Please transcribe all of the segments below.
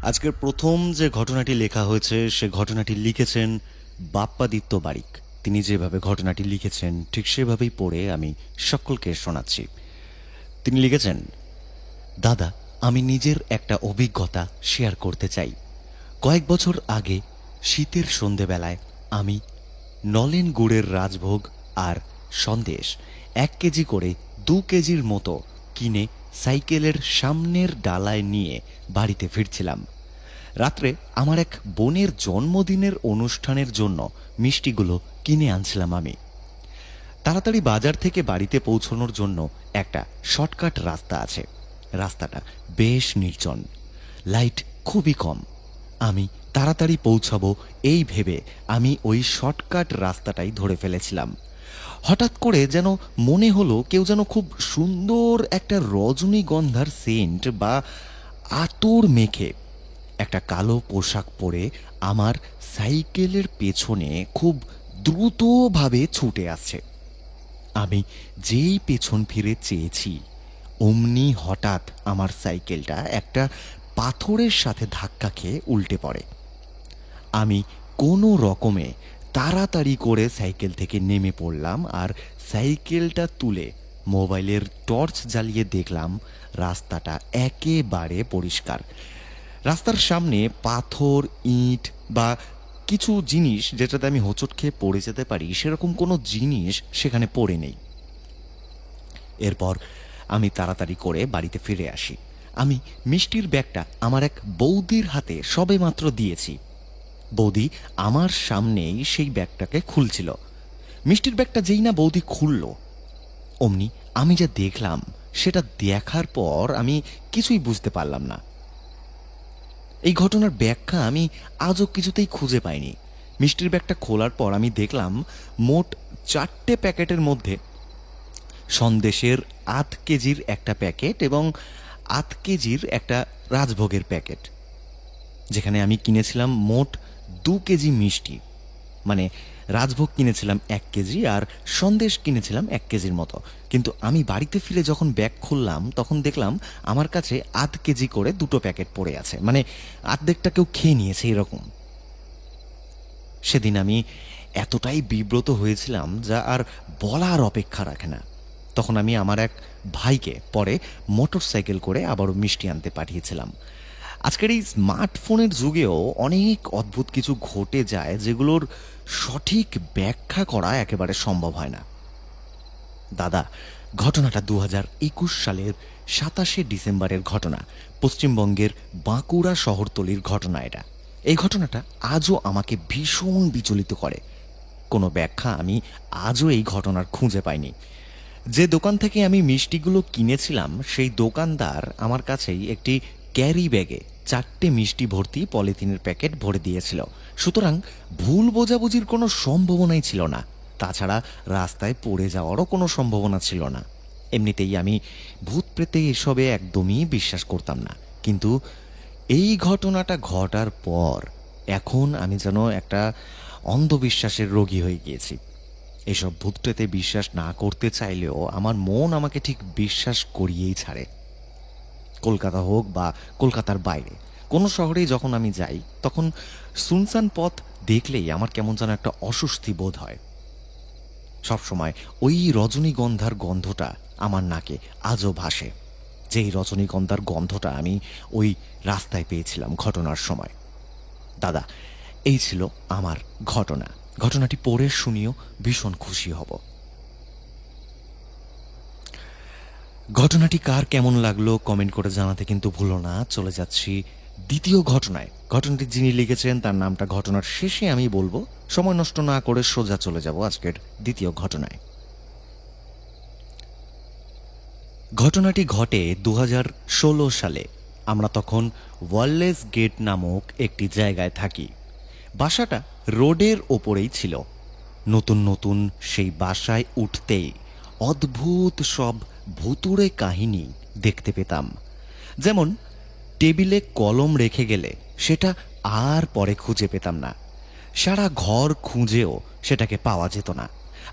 আজকের প্রথম যে ঘটনাটি লেখা হয়েছে সে ঘটনাটি লিখেছেন বাপ্পাদিত্য বারিক। তিনি যেভাবে ঘটনাটি লিখেছেন ঠিক সেভাবেই পড়ে আমি সকলকে শোনাচ্ছি। তিনি লিখেছেন, দাদা, আমি নিজের একটা অভিজ্ঞতা শেয়ার করতে চাই। কয়েক বছর আগে শীতের সন্ধেবেলায় আমি নলেন গুড়ের রাজভোগ আর সন্দেশ 1 কেজি করে 2 কেজির মতো কিনে সাইকেলের সামনের ডালায় নিয়ে বাড়িতে ফিরছিলাম। রাত্রে আমার এক বোনের জন্মদিনের অনুষ্ঠানের জন্য মিষ্টিগুলো কিনে আনছিলাম আমি। তাড়াতাড়ি বাজার থেকে বাড়িতে পৌঁছানোর জন্য একটা শর্টকাট রাস্তা আছে। রাস্তাটা বেশ নির্জন, লাইট খুবই কম। আমি তাড়াতাড়ি পৌঁছাবো এই ভেবে আমি ওই শর্টকাট রাস্তাটাই ধরে ফেলেছিলাম। হঠাৎ করে যেন মনে হলো কেউ যেন খুব সুন্দর একটা রজনীগন্ধার সেন্ট বা আতর মেখে একটা কালো পোশাক পরে আমার সাইকেলের পেছনে খুব দ্রুতভাবে ছুটে আসছে। আমি যেই পেছন ফিরে চেয়েছি অমনি হঠাৎ আমার সাইকেলটা একটা পাথরের সাথে ধাক্কা খেয়ে উল্টে পড়ে। আমি কোনো রকমে তাড়াতাড়ি করে সাইকেল থেকে নেমে পড়লাম আর সাইকেলটা তুলে মোবাইলের টর্চ জ্বালিয়ে দেখলাম রাস্তাটা একেবারে পরিষ্কার। রাস্তার সামনে পাথর, ইট বা কিছু জিনিস যেটাতে আমি হোঁচট খেয়ে পড়ে যেতে পারি সেরকম কোনো জিনিস সেখানে পড়ে নেই। এরপর আমি তাড়াতাড়ি করে বাড়িতে ফিরে আসি। আমি মিষ্টির ব্যাগটা আমার এক বৌদির হাতে সবেমাত্র দিয়েছি। বৌদি আমার সামনেই সেই ব্যাগটাকে খুলছিল। মিষ্টির ব্যাগটা যেই না বৌদি খুলল, অমনি আমি যা দেখলাম সেটা দেখার পর আমি কিছুই বুঝতে পারলাম না। এই ঘটনার ব্যাখ্যা আমি আজও কিছুতেই খুঁজে পাইনি। মিষ্টির ব্যাগটা খোলার পর আমি দেখলাম মোট 4টে প্যাকেটের মধ্যে সন্দেশের 8 কেজির একটা প্যাকেট এবং 8 কেজির একটা রাজভোগের প্যাকেট, যেখানে আমি কিনেছিলাম মোট 2 কেজি মিষ্টি। মানে রাজভোগ কিনেছিলাম 1 কেজি আর সন্দেশ কিনেছিলাম 1 কেজির মতো। কিন্তু আমি বাড়িতে ফিরে যখন ব্যাগ খুললাম তখন দেখলাম আমার কাছে 8 কেজি করে 2টো প্যাকেট পড়ে আছে, মানে অর্ধেকটা কেউ খেয়ে নিয়েছে এরকম। সেদিন আমি এতটাই বিব্রত হয়েছিলাম যা আর বলার অপেক্ষা রাখে না। তখন আমি আমার এক ভাইকে পরে মোটর সাইকেল করে আবারও মিষ্টি আনতে পাঠিয়েছিলাম। আজকের এই স্মার্টফোনের যুগেও অনেক অদ্ভুত কিছু ঘটে যায় যেগুলোর সঠিক ব্যাখ্যা করা একেবারে সম্ভব হয় না। দাদা, ঘটনাটা 2021 সালের 27শে ডিসেম্বরের ঘটনা। পশ্চিমবঙ্গের বাঁকুড়া শহরতলির ঘটনা এটা। এই ঘটনাটা আজও আমাকে ভীষণ বিচলিত করে। কোনো ব্যাখ্যা আমি আজও এই ঘটনার খুঁজে পাইনি। যে দোকান থেকে আমি মিষ্টিগুলো কিনেছিলাম সেই দোকানদার আমার কাছেই একটি ক্যারি ব্যাগে 4টে মিষ্টি ভর্তি পলিথিনের প্যাকেট ভরে দিয়েছিল। সুতরাং ভুল বোঝাবুঝির কোনো সম্ভাবনাই ছিল না। তাছাড়া রাস্তায় পড়ে যাওয়ারও কোনো সম্ভাবনা ছিল না। এমনিতেই আমি ভূত প্রেতে এসবে একদমই বিশ্বাস করতাম না, কিন্তু এই ঘটনাটা ঘটার পর এখন আমি যেন একটা অন্ধবিশ্বাসের রোগী হয়ে গিয়েছি। এসব ভূতপ্রেতে বিশ্বাস না করতে চাইলেও আমার মন আমাকে ঠিক বিশ্বাস করিয়েই ছাড়ে। কলকাতা হোক বা কলকাতার বাইরে কোনো শহরেই যখন আমি যাই তখন সুনসান পথ দেখলেই আমার কেমন যেন একটা অস্বস্তি বোধ হয়। সবসময় ওই রজনীগন্ধার গন্ধটা আমার নাকে আজও ভাসে, যেই রজনীগন্ধার গন্ধটা আমি ওই রাস্তায় পেয়েছিলাম ঘটনার সময়। দাদা, এই ছিল আমার ঘটনা। ঘটনাটি পড়ে শুনিও ভীষণ খুশি হব। ঘটনাটি কার কেমন লাগলো কমেন্ট করে জানাতে কিন্তু ভুলো না। চলে যাচ্ছি দ্বিতীয় ঘটনায়। ঘটনাটি যিনি লিখেছেন তার নামটা ঘটনার শেষে আমি বলবো। সময় নষ্ট না করে সোজা চলে যাব আজকের দ্বিতীয় ঘটনায়। ঘটনাটি ঘটে 2016 সালে। আমরা তখন ওয়ারলেস গেট নামক একটি জায়গায় থাকি। বাসাটা রোডের ওপরেই ছিল। নতুন নতুন সেই বাসায় উঠতেই অদ্ভুত সব ভুতুড়ে কাহিনী দেখতে পেতাম। যেমন টেবিলে কলম রেখে গেলে সেটা আর পরে খুঁজে পেতাম না। সারা ঘর খুঁজেও সেটাকে পাওয়া যেত না।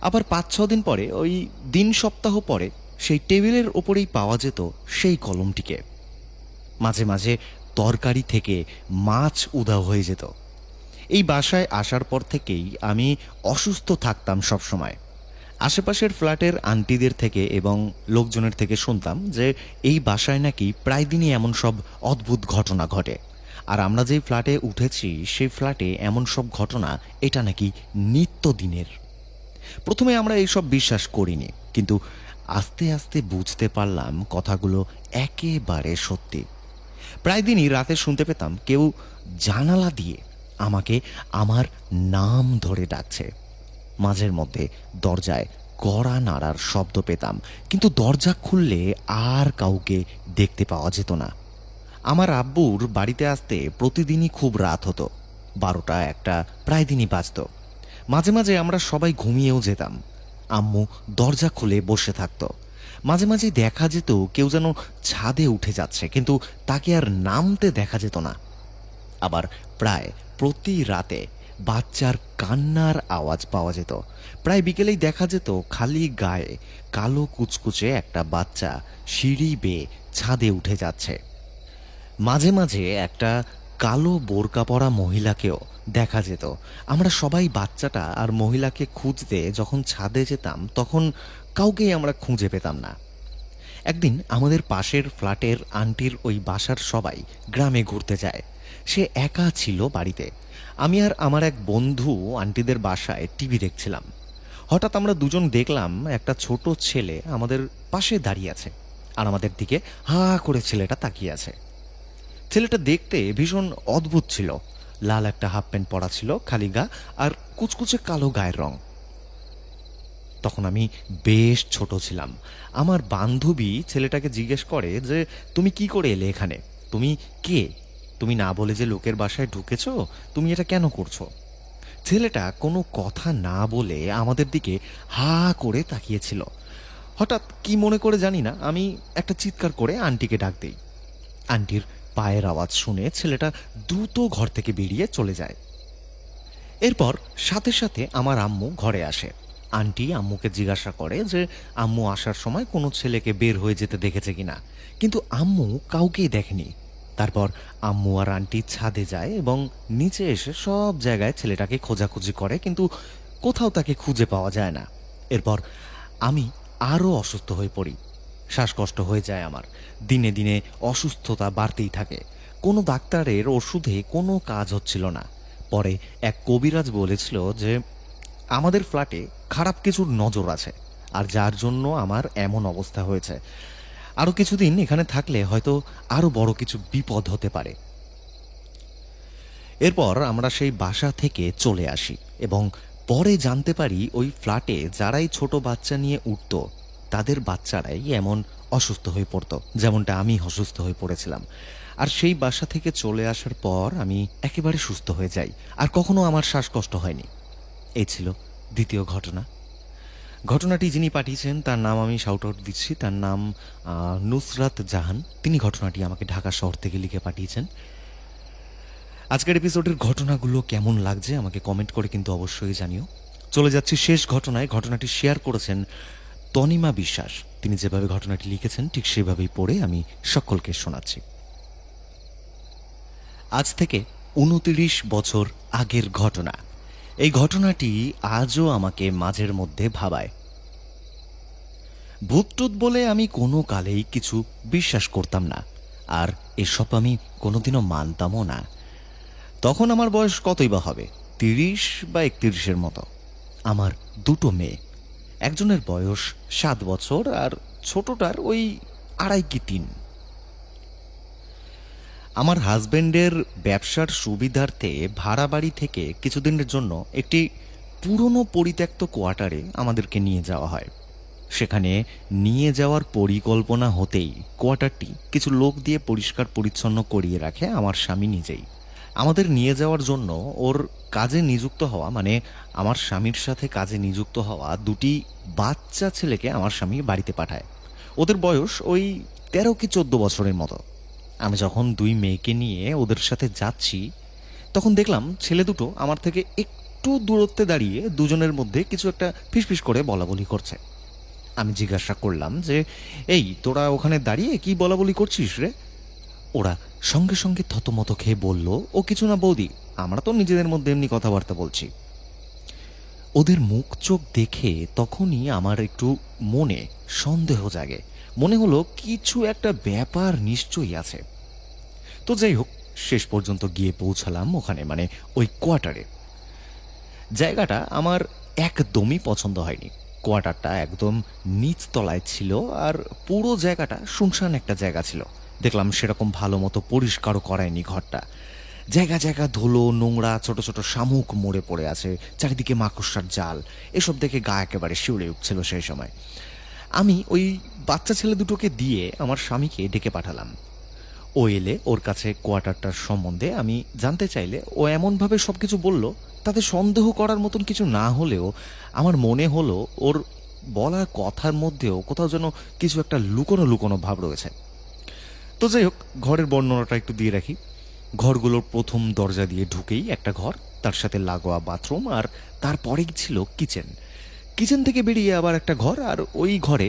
আবার 5-6 দিন পরে, ওই দিন সপ্তাহ পরে, সেই টেবিলের ওপরেই পাওয়া যেত সেই কলমটিকে। মাঝে মাঝে তরকারি থেকে মাছ উধাও হয়ে যেত। এই বাসায় আসার পর থেকেই আমি অসুস্থ থাকতাম সবসময়। আশেপাশের ফ্ল্যাটের আন্টিদের থেকে এবং লোকজনের থেকে শুনতাম যে এই বাসায় নাকি প্রায় দিনই এমন সব অদ্ভুত ঘটনা ঘটে। আর আমরা যেই ফ্ল্যাটে উঠেছি সেই ফ্ল্যাটে এমন সব ঘটনা এটা নাকি নিত্যদিনের। প্রথমে আমরা এইসব বিশ্বাস করিনি, কিন্তু আস্তে আস্তে বুঝতে পারলাম কথাগুলো একেবারে সত্যি। প্রায় দিনই রাতে শুনতে পেতাম কেউ জানালা দিয়ে আমাকে আমার নাম ধরে ডাকছে। মাঝের মধ্যে দরজায় কড়া নাড়ার শব্দ পেতাম, কিন্তু দরজা খুললে আর কাউকে দেখতে পাওয়া যেত না। আমার আব্বুর বাড়িতে আসতে প্রতিদিনই খুব রাত হতো, 12টা 1টা প্রায় দিনই বাজত। মাঝে মাঝে আমরা সবাই ঘুমিয়েও যেতাম। আম্মু দরজা খুলে বসে থাকতো। মাঝে মাঝে দেখা যেত কেউ যেন ছাদে উঠে যাচ্ছে, কিন্তু তাকে আর নামতে দেখা যেত না। আবার প্রায় প্রতি রাতে বাচ্চার কান্নার আওয়াজ পাওয়া যেত। প্রায় বিকেলেই দেখা যেত খালি গায়ে কালো কুচকুচে একটা বাচ্চা সিঁড়ি বেয়ে ছাদে উঠে যাচ্ছে। মাঝে মাঝে একটা কালো বোরকা পরা মহিলাকেও দেখা যেত। আমরা সবাই বাচ্চাটা আর মহিলাকে খুঁজতে যখন ছাদে যেতাম তখন কাউকেই আমরা খুঁজে পেতাম না। একদিন আমাদের পাশের ফ্ল্যাটের আন্টির ওই বাসার সবাই গ্রামে ঘুরতে যায়। সে একা ছিল বাড়িতে। আমি আর আমার এক বন্ধু আন্টিদের বাসায় টিভি দেখছিলাম। হঠাৎ আমরা দুজন দেখলাম একটা ছোট ছেলে আমাদের পাশে দাঁড়িয়ে আছে, আর আমাদের দিকে হা করে ছেলেটা তাকিয়ে আছে। ছেলেটা দেখতে ভীষণ অদ্ভুত ছিল। লাল একটা হাফ প্যান্ট পরা ছিল, খালি গা, আর কুচকুচে কালো গায়ের রং। তখন আমি বেশ ছোট ছিলাম। আমার বান্ধবী ছেলেটাকে জিজ্ঞেস করে যে তুমি কি করে এলে এখানে, তুমি কে, তুমি না বলে যে লোকের বাসায় ঢুকেছ, তুমি এটা কেন করছো? ছেলেটা কোনো কথা না বলে আমাদের দিকে হা করে তাকিয়েছিল। হঠাৎ কি মনে করে জানি না, আমি একটা চিৎকার করে আন্টিকে ডাক দিই। আন্টির পায়ের আওয়াজ শুনে ছেলেটা দ্রুত ঘর থেকে বেরিয়ে চলে যায়। এরপর সাথে সাথে আমার আম্মু ঘরে আসে। আন্টি আম্মুকে জিজ্ঞাসা করে যে আম্মু আসার সময় কোনো ছেলেকে বের হয়ে যেতে দেখেছে কিনা, কিন্তু আম্মু কাউকেই দেখেনি। তারপর আম্মু আর আন্টি ছাদে যায় এবং নিচে এসে সব জায়গায় ছেলেটাকে খোঁজাখুঁজি করে, কিন্তু কোথাও তাকে খুঁজে পাওয়া যায় না। এরপর আমি আরও অসুস্থ হয়ে পড়ি। শ্বাসকষ্ট হয়ে যায় আমার। দিনে দিনে অসুস্থতা বাড়তেই থাকে। কোনো ডাক্তারের ওষুধে কোনো কাজ হচ্ছিল না। পরে এক কবিরাজ বলেছিল যে আমাদের ফ্ল্যাটে খারাপ কিছুর নজর আছে, আর যার জন্য আমার এমন অবস্থা হয়েছে। আরও কিছুদিন এখানে থাকলে হয়তো আরও বড় কিছু বিপদ হতে পারে। এরপর আমরা সেই বাসা থেকে চলে আসি এবং পরে জানতে পারি ওই ফ্ল্যাটে যারাই ছোট বাচ্চা নিয়ে উঠত তাদের বাচ্চারাই এমন অসুস্থ হয়ে পড়তো, যেমনটা আমি অসুস্থ হয়ে পড়েছিলাম। আর সেই বাসা থেকে চলে আসার পর আমি একেবারে সুস্থ হয়ে যাই, আর কখনো আমার শ্বাসকষ্ট হয়নি। এই ছিল দ্বিতীয় ঘটনা। ঘটনাটি যিনি পাঠিয়েছেন তার নাম আমি শাউট আউট দিচ্ছি, তার নাম নুসরাত জাহান। তিনি ঘটনাটি আমাকে ঢাকা শহর থেকে লিখে পাঠিয়েছেন। আজকের এপিসোডের ঘটনাগুলো কেমন লাগছে আমাকে কমেন্ট করে কিন্তু অবশ্যই জানিও। চলে যাচ্ছি শেষ ঘটনায়। ঘটনাটি শেয়ার করেছেন তনিমা বিশ্বাস। তিনি যেভাবে ঘটনাটি লিখেছেন ঠিক সেভাবেই পড়ে আমি সকলকে শোনাচ্ছি। আজ থেকে 29 বছর আগের ঘটনা। এই ঘটনাটি আজও আমাকে মাঝের মধ্যে ভাবায়। ভূতটুত বলে আমি কোনো কালেই কিছু বিশ্বাস করতাম না, আর এসব আমি কোনোদিনও মানতামও না। তখন আমার বয়স কতই বা হবে, 30 বা 31-এর মতো। আমার দুটো মেয়ে, একজনের বয়স 7 বছর আর ছোটটার ওই 2.5 কি 3। আমার হাজবেন্ডের ব্যবসার সুবিধার্থে ভাড়া বাড়ি থেকে কিছুদিনের জন্য একটি পুরনো পরিত্যক্ত কোয়ার্টারে আমাদেরকে নিয়ে যাওয়া হয়। সেখানে নিয়ে যাওয়ার পরিকল্পনা হতেই কোয়ার্টারটি কিছু লোক দিয়ে পরিষ্কার পরিচ্ছন্ন করিয়ে রাখে আমার স্বামী নিজেই। আমাদের নিয়ে যাওয়ার জন্য ওর কাজে নিযুক্ত হওয়া, মানে আমার স্বামীর সাথে কাজে নিযুক্ত হওয়া দুটি বাচ্চা ছেলেকে আমার স্বামী বাড়িতে পাঠায়। ওদের বয়স ওই 13 কি 14 বছরের মতো। আমি যখন দুই মেয়েকে নিয়ে ওদের সাথে যাচ্ছি তখন দেখলাম ছেলে দুটো আমার থেকে একটু দূরত্বে দাঁড়িয়ে দুজনের মধ্যে কিছু একটা ফিসফিস করে বলাবলি করছে। আমি জিজ্ঞাসা করলাম যে এই তোরা ওখানে দাঁড়িয়ে কি বলাবলি করছিস রে? ওরা সঙ্গে সঙ্গে থতমত খেয়ে বলল, ও কিছু না বৌদি, আমরা তো নিজেদের মধ্যে এমনি কথাবার্তা বলছি। ওদের মুখ চোখ দেখে তখনই আমার একটু মনে সন্দেহ জাগে। মনে হলো কিছু একটা ব্যাপার নিশ্চয়ই আছে। তো যাই হোক, শেষ পর্যন্ত গিয়ে পৌঁছালাম ওখানে, মানে ওই কোয়ার্টারে। জায়গাটা আমার একদমই পছন্দ হয়নি। কোয়ার্টারটা একদম নিচতলায় ছিল, আর পুরো জায়গাটা শুনশান একটা জায়গা ছিল। দেখলাম সেরকম ভালো মতো পরিষ্কারও করায়নি ঘরটা। জায়গা জায়গা ধুলো, নোংরা, ছোট ছোট শামুক মরে পড়ে আছে, চারিদিকে মাকড়সার জাল। এসব দেখে গা একেবারে শিউরে উঠছিল সেই সময়। আমি ওই বাচ্চা ছেলে দুটোকে দিয়ে আমার স্বামীকে ডেকে পাঠালাম। ও এলে ওর কাছে কোয়ার্টারটার সম্বন্ধে আমি জানতে চাইলে ও এমনভাবে সব কিছু বলল, তাতে সন্দেহ করার মতন কিছু না হলেও আমার মনে হলো ওর বলা কথার মধ্যেও কোথাও যেন কিছু একটা লুকোনো লুকোনো ভাব রয়েছে। তো যাই হোক, ঘরের বর্ণনাটা একটু দিয়ে রাখি। ঘরগুলোর প্রথম দরজা দিয়ে ঢুকেই একটা ঘর, তার সাথে লাগোয়া বাথরুম, আর তারপরেই ছিল কিচেন। কিচেন থেকে বেরিয়ে আবার একটা ঘর, আর ওই ঘরে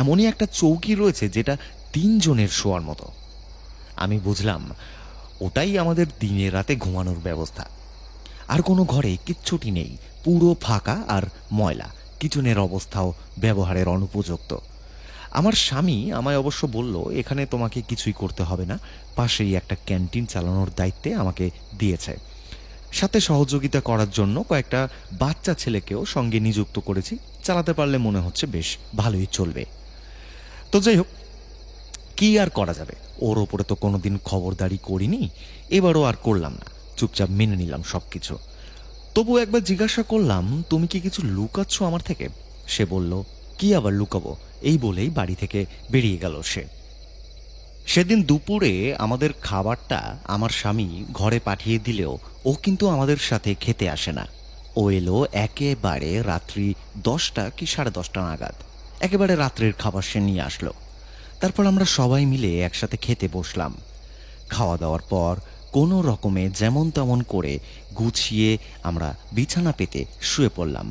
এমনই একটা চৌকি রয়েছে যেটা 3 জনের শোয়ার মতো। আমি বুঝলাম ওটাই আমাদের দিনে রাতে ঘুমানোর ব্যবস্থা। আর কোনো ঘরে কিচ্ছুটি নেই, পুরো ফাঁকা আর ময়লা। কিচেনের অবস্থাও ব্যবহারের অনুপযুক্ত। আমার স্বামী আমায় অবশ্য বলল, এখানে তোমাকে কিছুই করতে হবে না, পাশেই একটা ক্যান্টিন চালানোর দায়িত্বে আমাকে দিয়েছে। সাথে সহযোগিতা করার জন্য কয়েকটা বাচ্চা ছেলেকেও সঙ্গে নিযুক্ত করেছি। চালাতে পারলে মনে হচ্ছে বেশ ভালোই চলবে। তো যাই হোক, কি আর করা যাবে, ওর ওপরে তো কোনোদিন খবরদারি করিনি, এবারও আর করলাম না, চুপচাপ মেনে নিলাম সব কিছু। তবু একবার জিজ্ঞাসা করলাম, তুমি কি কিছু লুকাচ্ছ আমার থেকে? সে বলল, কি আবার লুকাবো, এই বলেই বাড়ি থেকে বেরিয়ে গেল সে। সেদিন দুপুরে আমাদের খাবারটা আমার স্বামী ঘরে পাঠিয়ে দিলেও ও কিন্তু আমাদের সাথে খেতে আসে না। ও এলো একেবারে রাত্রি 10টা কি 10:30 নাগাদ। একেবারে রাত্রের খাবার সে নিয়ে আসলো। তারপর আমরা সবাই মিলে একসাথে খেতে বসলাম। খাওয়া দাওয়ার পর কোনো রকমে যেমন তেমন করে গুছিয়ে আমরা বিছানা পেতে শুয়ে পড়লাম।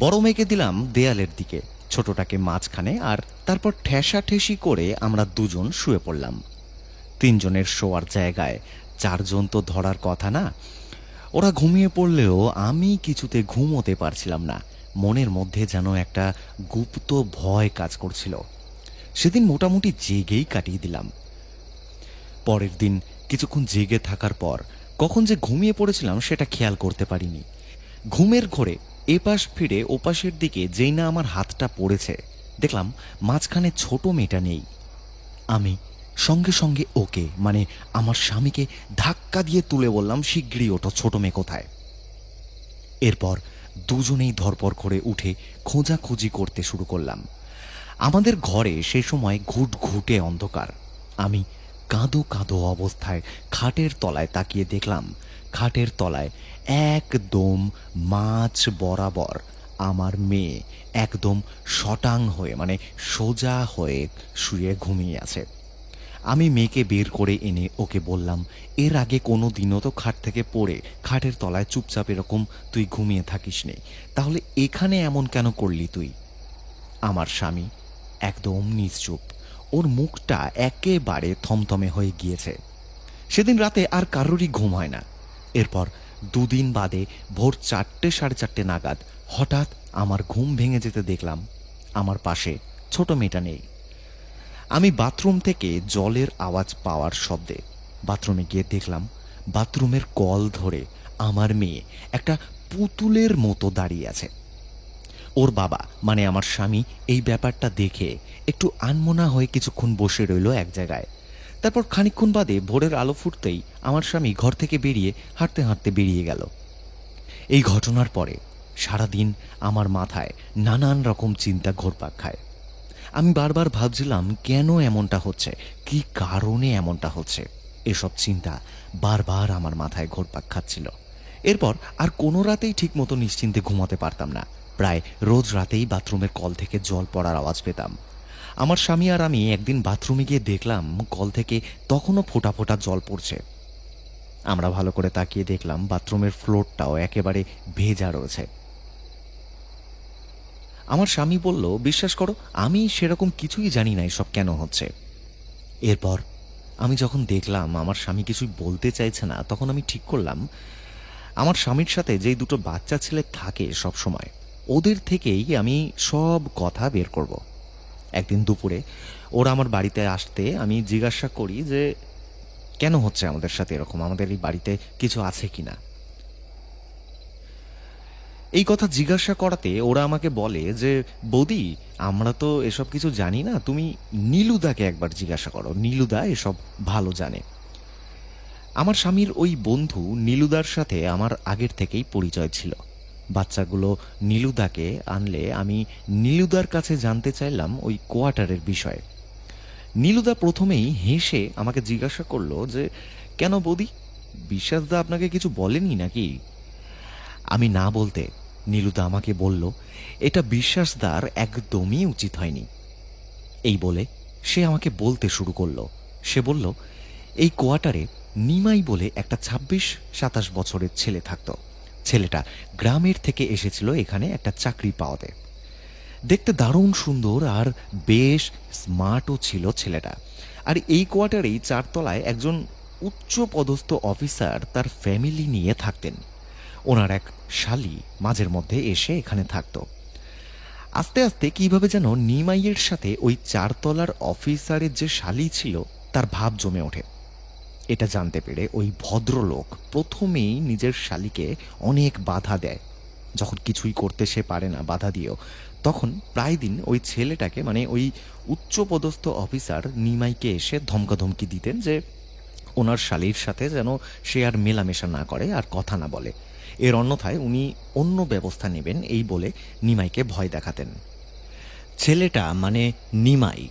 বড় মেয়েকে দিলাম দেয়ালের দিকে, ছোটটাকে মাঝখানে, আর তারপর ঠেসাঠেসি করে আমরা 2জন শুয়ে পড়লাম। 3 জনের শোয়ার জায়গায় 4জন তো ধরার কথা না। ওরা ঘুমিয়ে পড়লেও আমি কিছুতে ঘুমোতে পারছিলাম না। মনের মধ্যে যেন একটা গুপ্ত ভয় কাজ করছিল। সেদিন মোটামুটি জেগেই কাটিয়ে দিলাম। পরের দিন কিছুক্ষণ জেগে থাকার পর কখন যে ঘুমিয়ে পড়েছিলাম সেটা খেয়াল করতে পারিনি। ঘুমের ঘোরে এপাশ ফিরে ওপাশের দিকে যেই না আমার হাতটা পড়েছে, দেখলাম মাঝখানে ছোট মেয়েটা নেই। আমি সঙ্গে সঙ্গে ওকে, মানে আমার স্বামীকে ধাক্কা দিয়ে তুলে বললাম, শিগগিরই ওঠো, ছোট মেয়ে কোথায়? এরপর 2জনেই ধরপড় করে উঠে খোঁজাখুঁজি করতে শুরু করলাম। আমাদের ঘরে সেই সময় ঘুটঘুটে অন্ধকার। আমি কাঁদো কাঁদো অবস্থায় খাটের তলায় তাকিয়ে দেখলাম, খাটের তলায় একদম মাঝ বরাবর আমার মেয়ে একদম শটাং হয়ে, মানে সোজা হয়ে শুয়ে ঘুমিয়ে আছে। আমি মেয়েকে বের করে এনে ওকে বললাম, এর আগে কোনো দিনও তো খাট থেকে পড়ে খাটের তলায় চুপচাপ এরকম তুই ঘুমিয়ে থাকিস নে, তাহলে এখানে এমন কেন করলি তুই? আমার স্বামী একদম নিশ্চুপ, ওর মুখটা একেবারে থমথমে হয়ে গিয়েছে। সেদিন রাতে আর কারোরই ঘুম হয় না। এরপর 2 দিন বাদে ভোর 4টে 4:30 নাগাদ হঠাৎ আমার ঘুম ভেঙে যেতে দেখলাম আমার পাশে ছোট মেয়েটা নেই। আমি বাথরুম থেকে জলের আওয়াজ পাওয়ার শব্দে বাথরুমে গিয়ে দেখলাম বাথরুমের কল ধরে আমার মেয়ে একটা পুতুলের মতো দাঁড়িয়ে আছে। ওর বাবা, মানে আমার স্বামী, এই ব্যাপারটা দেখে একটু আনমনা হয়ে কিছুক্ষণ বসে রইল এক জায়গায়। তারপর খানিকক্ষণ বাদে ভোরের আলো ফুটতেই আমার স্বামী ঘর থেকে বেরিয়ে হাঁটতে হাঁটতে বেরিয়ে গেল। এই ঘটনার পরে সারাদিন আমার মাথায় নানান রকম চিন্তা ঘুরপাক খায়। আমি বারবার ভাবছিলাম কেন এমনটা হচ্ছে, কি কারণে এমনটা হচ্ছে। এসব চিন্তা বারবার আমার মাথায় ঘুরপাক খাচ্ছিল। এরপর আর কোনো রাতেই ঠিক মতো নিশ্চিন্তে ঘুমাতে পারতাম না। প্রায় রোজ রাতেই বাথরুমের কল থেকে জল পড়ার আওয়াজ পেতাম। আমার স্বামী আর আমি একদিন বাথরুমে গিয়ে দেখলাম কল থেকে তখনও ফোঁটা ফোঁটা জল পড়ছে। আমরা ভালো করে তাকিয়ে দেখলাম বাথরুমের ফ্লোরটাও একেবারে ভেজা রয়েছে। আমার স্বামী বলল, বিশ্বাস করো আমি সেরকম কিছুই জানি না এসব কেন হচ্ছে। এরপর আমি যখন দেখলাম আমার স্বামী কিছুই বলতে চাইছে না, তখন আমি ঠিক করলাম আমার স্বামীর সাথে যেই দুটো বাচ্চা ছেলে থাকে সব সময়, ওদের থেকেই আমি সব কথা বের করব। একদিন দুপুরে ওরা আমার বাড়িতে আসতে আমি জিজ্ঞাসা করি যে কেন হচ্ছে আমাদের সাথে এরকম, আমাদের এই বাড়িতে কিছু আছে কিনা। এই কথা জিজ্ঞাসা করাতে ওরা আমাকে বলে যে বৌদি, আমরা তো এসব কিছু জানি না, তুমি নীলুদাকে একবার জিজ্ঞাসা করো, নীলুদা এসব ভালো জানে। আমার স্বামীর ওই বন্ধু নীলুদার সাথে আমার আগের থেকেই পরিচয় ছিল। বাচ্চাগুলো নীলুদাকে আনলে আমি নীলুদার কাছে জানতে চাইলাম ওই কোয়ার্টারের বিষয়ে। নীলুদা প্রথমেই হেসে আমাকে জিজ্ঞাসা করলো যে কেন বৌদি, বিশ্বাসদা আপনাকে কিছু বলেনি নাকি? আমি না বলতে নীলুদা আমাকে বলল এটা বিশ্বাসদার একদমই উচিত হয়নি। এই বলে সে আমাকে বলতে শুরু করলো। সে বলল এই কোয়ার্টারে নিমাই বলে একটা ২৬-২৭ বছরের ছেলে থাকতো। ছেলেটা গ্রামের থেকে এসেছিল এখানে একটা চাকরি পাওয়াতে। দেখতে দারুণ সুন্দর আর বেশ স্মার্টও ছিল ছেলেটা। আর এই কোয়ার্টারেই ৪ তলায় একজন উচ্চ পদস্থ অফিসার তার ফ্যামিলি নিয়ে থাকতেন। ওনার এক শালি মাঝের মধ্যে এসে এখানে থাকতো। আস্তে আস্তে কিভাবে যেন নিমাইয়ের সাথে ওই ৪ তলার অফিসারের যে শালি ছিল তার ভাব জমে ওঠে। এটা জানতে পেরে ওই ভদ্রলোক প্রথমেই নিজের শালিকে অনেক বাধা দেয়। যখন কিছুই করতে সে পারে না বাধা দিয়েও, তখন প্রায় দিন ওই ছেলেটাকে মানে ওই উচ্চপদস্থ অফিসার নিমাইকে এসে ধমকাধমকি দিতেন যে ওনার শালির সাথে যেন সে আর মেলামেশা না করে আর কথা না বলে, এর অন্যথায় উনি অন্য ব্যবস্থা নেবেন এই বলে নিমাইকে ভয় দেখাতেন। ছেলেটা মানে নিমাই,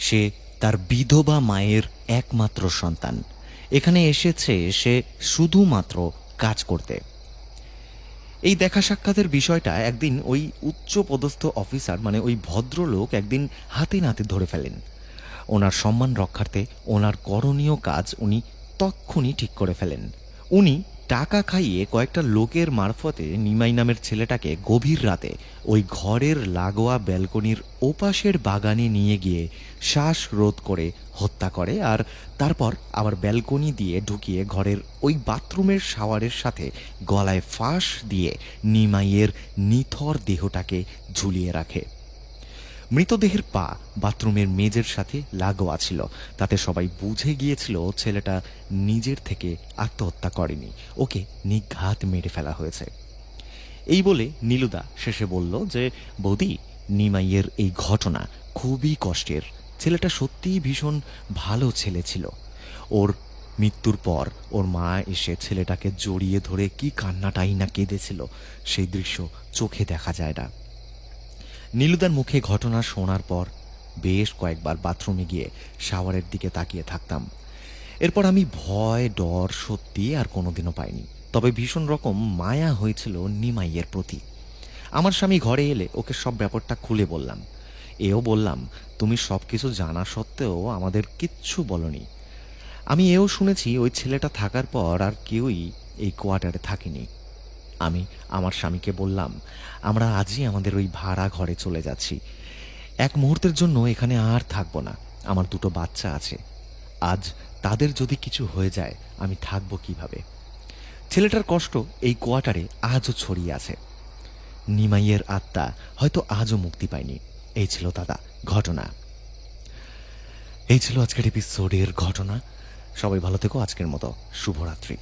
সে তার বিধবা মায়ের একমাত্র সন্তান। এখানে এসেছে সে শুধুমাত্র কাজ করতে। এই দেখা সাক্ষাতের বিষয়টা একদিন ওই উচ্চ পদস্থ অফিসার মানে ওই ভদ্রলোক একদিন হাতে নাতে ধরে ফেলেন। ওনার সম্মান রক্ষার্থে ওনার করণীয় কাজ উনি তক্ষুনি ঠিক করে ফেলেন। উনি টাকা খাইয়ে কয়েকটা লোকের মারফতে নিমাই নামের ছেলেটাকে গভীর রাতে ওই ঘরের লাগোয়া ব্যালকনির ওপাশের বাগানে নিয়ে গিয়ে শ্বাসরোধ করে হত্যা করে, আর তারপর আবার ব্যালকনি দিয়ে ঢুকিয়ে ঘরের ওই বাথরুমের শাওয়ারের সাথে গলায় ফাঁস দিয়ে নিমাইয়ের নিথর দেহটাকে ঝুলিয়ে রাখে। মৃতদেহের পা বাথরুমের মেজের সাথে লাগোয়া ছিল, তাতে সবাই বুঝে গিয়েছিল ছেলেটা নিজের থেকে আত্মহত্যা করেনি, ওকে নিঘাত মেরে ফেলা হয়েছে। এই বলে নীলুদা শেষে বলল যে বৌদি, নিমাইয়ের এই ঘটনা খুবই কষ্টের। ছেলেটা সত্যিই ভীষণ ভালো ছেলে ছিল। ওর মৃত্যুর পর ওর মা এসে ছেলেটাকে জড়িয়ে ধরে কি কান্নাটাই না কেঁদেছিল, সেই দৃশ্য চোখে দেখা যায় না। নীলুদার মুখে ঘটনা শোনার পর বেশ কয়েকবার বাথরুমে গিয়ে শাওয়ারের দিকে তাকিয়ে থাকতাম। এরপর আমি ভয় ডর সত্যি আর কোনোদিনও পাইনি, তবে ভীষণ রকম মায়া হয়েছিল নিমাইয়ের প্রতি। আমার স্বামী ঘরে এলে ওকে সব ব্যাপারটা খুলে বললাম। এও বললাম তুমি সব কিছু জানা সত্ত্বেও আমাদের কিচ্ছু বলনি। আমি এও শুনেছি ওই ছেলেটা থাকার পর আর কেউই এই কোয়ার্টারে থাকেনি। আমি আমার স্বামীকে বললাম আমরা আজই আমাদের ওই ভাড়া ঘরে চলে যাচ্ছি, এক মুহূর্তের জন্য এখানে আর থাকবো না। আমার দুটো বাচ্চা আছে, আজ তাদের যদি কিছু হয়ে যায় আমি থাকবো কিভাবে? ছেলেটার কষ্ট এই কোয়ার্টারে আজও ছড়িয়ে আছে। নিমাইয়ের আত্মা হয়তো আজও মুক্তি পায়নি। এই ছিল দাদা ঘটনা। এই ছিল আজকের এপিসোডের ঘটনা। সবাই ভালো থেকো। আজকের মতো শুভরাত্রি।